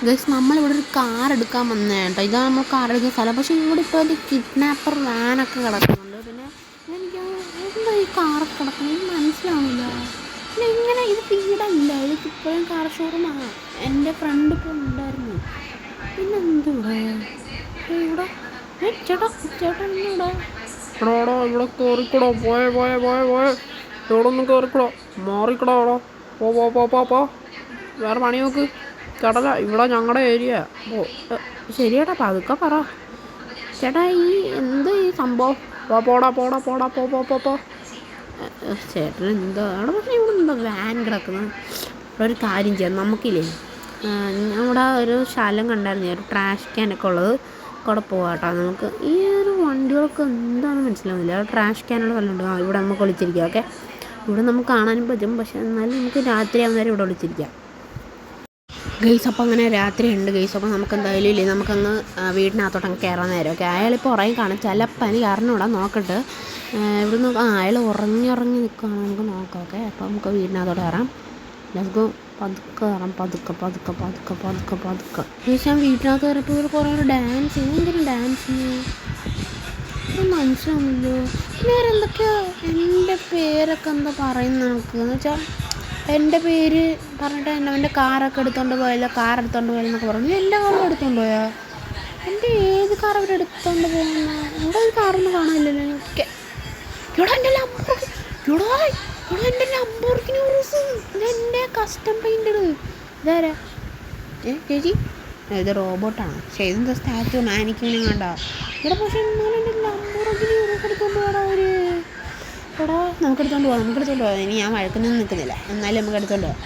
Guys നമ്മളിവിടെ ഒരു car എടുക്കാൻ വന്നേ കേട്ടോ. ഇതാണ് നമ്മൾ കാർ എടുക്കുന്ന സ്ഥലം. പക്ഷേ ഇവിടെ ഇപ്പോൾ ഒരു കിഡ്നാപ്പർ വാനൊക്കെ കിടക്കുന്നുണ്ട്. പിന്നെ എനിക്ക് എന്താ ഈ കാറൊക്കെ കിടക്കുന്നത് എനിക്ക് മനസ്സിലാവില്ല. പിന്നെ ഇങ്ങനെ ഇത് വീടല്ല, ഇത് ഇപ്പോഴും കാർ ഷോറൂമാണ്. എൻ്റെ ഫ്രണ്ട് ഇപ്പോൾ ഉണ്ടായിരുന്നു. പിന്നെ എന്തുവിടെ ഇവിടെ ചേട്ടാ ചേട്ടാ ഇവിടെ എടാ ഇവിടെ കയറിക്കൂടോ. പോയെ ഇവിടെ ഒന്നും കയറിക്കൂടോ. മാറിക്കൂടോ അവിടെ. പോ വേറെ പണി നോക്ക്. ചേട്ടാ ഇവിടെ ഞങ്ങളുടെ ഏരിയ. ശരിയേട്ടാ പതുക്കെ പറ ചേട്ടാ. ഈ എന്ത് ഈ സംഭവം? പോടാ. ചേട്ടൻ എന്താ അവിടെ? പക്ഷേ ഇവിടെ എന്താ വാൻ കിടക്കുന്നത്? ഇവിടെ ഒരു കാര്യം ചെയ്യാം നമുക്കില്ലേ, നമ്മുടെ ഒരു സ്ഥലം കണ്ടായിരുന്നു, ഒരു ട്രാഷ് ക്യാനൊക്കെ ഉള്ളത്. അവിടെ പോകാം കേട്ടോ. നമുക്ക് ഈ ഒരു വണ്ടികളൊക്കെ എന്താണെന്ന് മനസ്സിലാവുന്നില്ല. ട്രാഷ് ക്യാനുള്ള സ്ഥലമുണ്ട്. ഇവിടെ നമുക്ക് ഒളിച്ചിരിക്കാം. ഓക്കെ, ഇവിടെ നമുക്ക് കാണാനും പറ്റും. പക്ഷേ എന്നാലും നമുക്ക് രാത്രി ആവുന്നേരം ഇവിടെ ഒളിച്ചിരിക്കാം ഗൈസ്. അപ്പോൾ അങ്ങനെ രാത്രിയുണ്ട് ഗൈസ്. അപ്പോൾ നമുക്ക് എന്തായാലും ഇല്ലേ, നമുക്കങ്ങ് വീടിനകത്തോട്ടങ്ങ് കയറാൻ നേരം. ഓക്കെ, അയാളിപ്പോൾ ഉറങ്ങി കാണും. ചിലപ്പോൾ എനിക്ക് അറിഞ്ഞൂടാ, നോക്കട്ടെ. ഇവിടുന്ന് അയാൾ ഉറങ്ങി നിൽക്കുകയാണ്. നമുക്ക് നോക്കാം. ഓക്കെ, അപ്പോൾ നമുക്ക് വീടിനകത്തോട്ട് കയറാം. ലെറ്റ്സ് പതുക്കെ കയറാം. പതുക്കെ ഗൈസ്. ഞാൻ വീട്ടിനകത്ത് കയറിയപ്പോൾ ഇവർ കുറേ ഡാൻസ് ചെയ്യും. എന്തിനും ഡാൻസ് മനസ്സിലാവുന്നില്ലോ. പിന്നെ വേറെന്തൊക്കെയോ എൻ്റെ പേരൊക്കെ എന്താ പറയുന്നത് നമുക്ക് എന്ന് വെച്ചാൽ എൻ്റെ പേര് പറഞ്ഞിട്ട് എൻ്റെ കാറൊക്കെ എടുത്തുകൊണ്ട് പോയല്ലോ, എന്നൊക്കെ പറഞ്ഞു. എൻ്റെ കാറും എടുത്തുകൊണ്ട് പോയാ? എൻ്റെ ഏത് കാർ അവർ എടുത്തുകൊണ്ട് പോകുന്ന? ഇവിടെ ഒരു കാറൊന്നും കാണാനില്ലല്ലോ. ഓക്കെ, ഇവിടെ എൻ്റെ ലംബോർഗിനി ഉറുസ്. ഇതെൻ്റെ കസ്റ്റം പെയിൻറ്റഡ്. ഇതാരാ? ചേച്ചി ഇത് റോബോട്ടാണ്. പക്ഷേ ഇതെന്താ സ്റ്റാച്ചു മാനിക്കൂനും കണ്ട ഇവിടെ. പക്ഷേ എന്നാലും എൻ്റെ ലംബോർഗിനി ഉറുസ് എടുത്തുകൊണ്ട് പോകാൻ അവർ. എടാ നമുക്ക് എടുത്തോണ്ട് പോകാം. ഇനി ഞാൻ വഴക്കൊന്നും നിൽക്കുന്നില്ല. എന്നാലും നമുക്ക് എടുത്തോണ്ട് പോകാം.